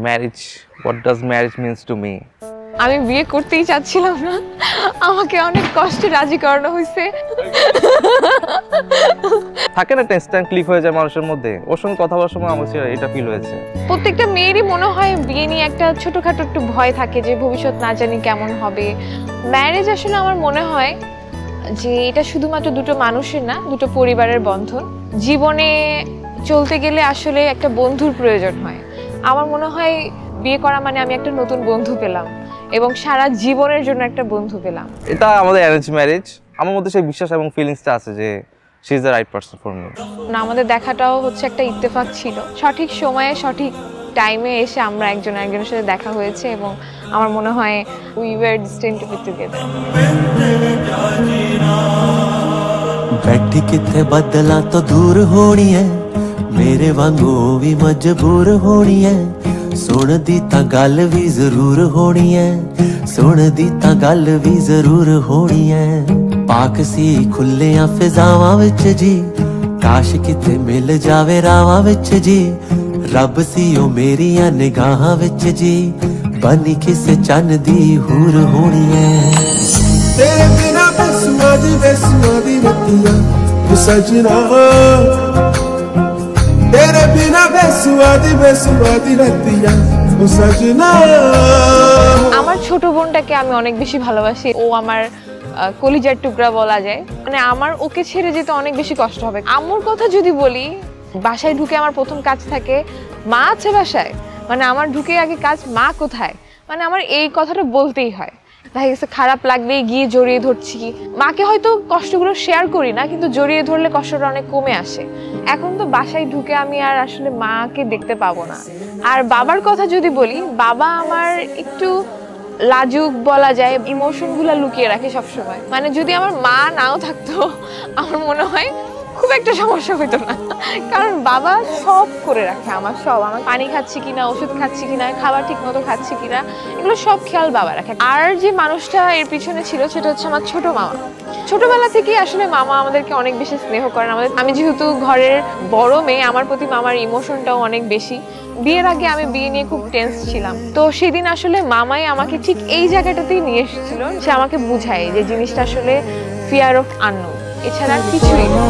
Marriage, what does marriage means to me? আমি বিয়ে করতেই চাচ্ছিলাম না, আমাকে অনেক কষ্টে রাজি করানো হয়েছে। থাকে না একটা ইনস্ট্যান্ট ক্লিক হয়ে যায় মানুষের মধ্যে, ওর সঙ্গে কথা বলার সময় আমার এটা ফিল হয়েছে। প্রত্যেকটা মেয়েরই মনে হয় বিয়ে নিয়ে একটা ছোটখাটো একটু ভয় থাকে যে ভবিষ্যৎ না জানি কেমন হবে। ম্যারেজ আসলে আমার মনে হয় যে এটা শুধুমাত্র দুটো মানুষের না, দুটো পরিবারের বন্ধন। জীবনে চলতে গেলে আসলে একটা বন্ধুর প্রয়োজন হয়। আমার মনে হয় বিয়ে করা মানে আমি একটা নতুন বন্ধু পেলাম এবং সারা জীবনের জন্য একটা বন্ধু পেলাম। এটা আমাদের অ্যারেঞ্জ ম্যারেজ, আমার মধ্যে সেই বিশ্বাস এবং ফিলিংসটা আছে যে she is the right person for me. না, আমাদের দেখাটাও হচ্ছে একটা ইত্তেফাক ছিল, সঠিক সময়ে সঠিক টাইমে এসে আমরা একজন একজনের সাথে দেখা হয়েছে এবং আমার মনে হয় we were destined to be together. बैठी किथे बदला तो दूर होनी है, मेरे वांगू भी मजबूर होनी है, सुन दी तां गल भी जरूर होनी है, सुन दी तां गल भी जरूर होनी है। पाक सी खुलियां फिजावां विच जी, काश किथे मिल जावे रावां विच जी, रब सी ओ मेरियां निगाहां विच जी, बनी किसे चन्न दी हूर होनी है। तेरे बिना बेसुआदी रतिया तू सजना, तेरे बिना बेसुआदी रतिया तू सजना। আমার ছোট বোনটাকে আমি অনেক বেশি ভালোবাসি, ও আমার কলিজার টুকরা বলা যায়। মানে আমার ওকে ছেড়ে যেতে অনেক বেশি কষ্ট হবে। আম্মুর কথা যদি বলি, বাসায় ঢুকে আমার প্রথম কাজ থাকে মা আছে বাসায়, মানে আমার ঢুকে আগে কাজ মা কোথায়, মানে আমার এই কথাটা বলতেই হয়। দেখা গেছে খারাপ লাগলেই গিয়ে জড়িয়ে ধরছি। মাকে হয়তো কষ্টগুলো শেয়ার করি না, কিন্তু জড়িয়ে ধরলে কষ্টটা অনেক কমে আসে। এখন তো বাসায় ঢুকে আমি আর আসলে মাকে দেখতে পাবো না। আর বাবার কথা যদি বলি, বাবা আমার একটু লাজুক বলা যায়, ইমোশনগুলো লুকিয়ে রাখে সবসময়। মানে যদি আমার মা নাও থাকতো আমার মনে হয় খুব একটা সমস্যা হতো না, কারণ বাবা সব করে রাখে আমার, সব আমার পানি খাচ্ছি কিনা, ওষুধ খাচ্ছি কিনা, খাবার ঠিক মতো খাচ্ছি কিনা, এগুলো সব খেয়াল বাবা রাখে। আর যে মানুষটা এর পিছনে ছিল সেটা হচ্ছে আমার ছোট মামা। ছোটবেলা থেকেই আসলে মামা আমাদেরকে অনেক বেশি স্নেহ করেন। আমি যেহেতু ঘরের বড় মেয়ে, আমার প্রতি মামার ইমোশনটাও অনেক বেশি। বিয়ের আগে আমি বিয়ে নিয়ে খুব টেন্স ছিলাম, তো সেদিন আসলে মামাই আমাকে ঠিক এই জায়গাটাতেই নিয়ে এসেছিল। সে আমাকে বুঝায় যে জিনিসটা আসলে ফিয়ার অফ আননোন, এছাড়া কিছুই না।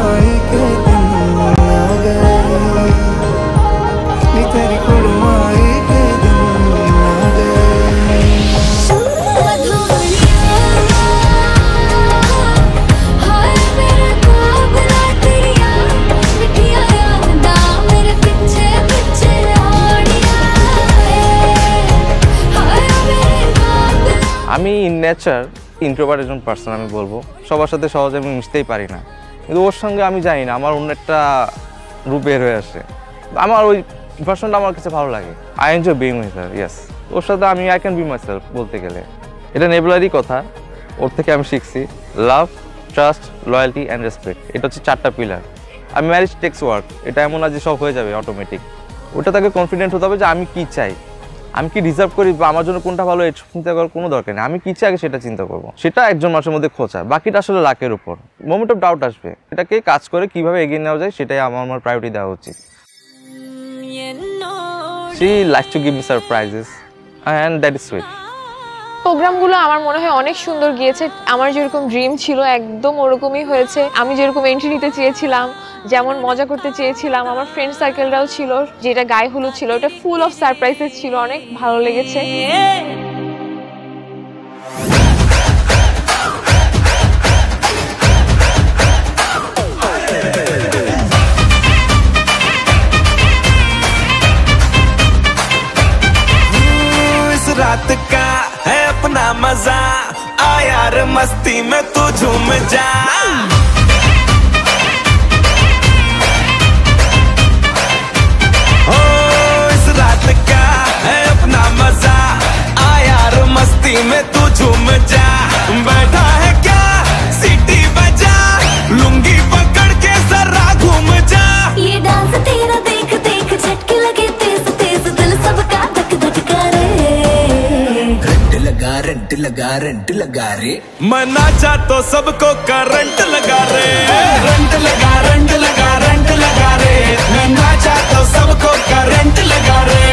আমি ইন নেচার ইন্ট্রোভার্ট একজন পার্সন, আমি বলবো সবার সাথে সহজে আমি মিশতেই পারি না, কিন্তু ওর সঙ্গে আমি জানি না আমার অন্য একটা রূপ বের হয়ে আসে। আমার ওই পার্সনটা আমার কাছে ভালো লাগে। I enjoy being with her, yes. ওর সাথে আমি I can be myself বলতে গেলে। এটা নেবুলারই কথা, ওর থেকে আমি শিখছি love, trust, loyalty and respect. এটা হচ্ছে 4টা পিলার। আর ম্যারেজ টেক্স ওয়ার্ক, এটা এমন না যে সব হয়ে যাবে অটোমেটিক। ওটা তাকে কনফিডেন্ট হতে হবে যে আমি কি চাই, আমি কি রিজার্ভ করি, বা আমার জন্য কোনটা ভালো এটা চিন্তা করার কোনো দরকার নেই। আমি কি চাই আগে সেটা চিন্তা করবো। সেটা একজন মানুষের মধ্যে খোঁচা, বাকিটা আসলে লাকের উপর। মোমেন্ট অফ ডাউট আসবে, এটাকে কাজ করে কিভাবে এগিয়ে নেওয়া যায় সেটাই আমার প্রায়োরিটি দেওয়া উচিত। She likes to give me surprises and that is sweet. প্রোগ্রামগুলো আমার মনে হয় অনেক সুন্দর গিয়েছে। আমার যেরকম ড্রিম ছিল একদম ওরকমই হয়েছে। আমি যেরকম এন্ট্রি নিতে চেয়েছিলাম, যেমন মজা করতে চেয়েছিলাম, আমার ফ্রেন্ড সার্কেলটাও ছিল, যেটা গায়ে হলুদ ছিল ওটা ফুল অফ সারপ্রাইজেস ছিল, অনেক ভালো লেগেছে। रात का है अपना मजा, आ यार मस्ती में तू झूम जा। ओ इस रात का है अपना मजा, आ यार मस्ती में तू झूम जा। बैठा है क्या सीटी बजा, लुंगी पकड़ के जरा घूम जा। ये डांस तेरा देख देख झटके लगे तेज तेज, दिल सबका धक धक करे। रंट लगा रे, मैं नाचा तो सबको करंट लगा रे। रंट लगा रे, मैं नाचा तो सबको करंट लगा रे।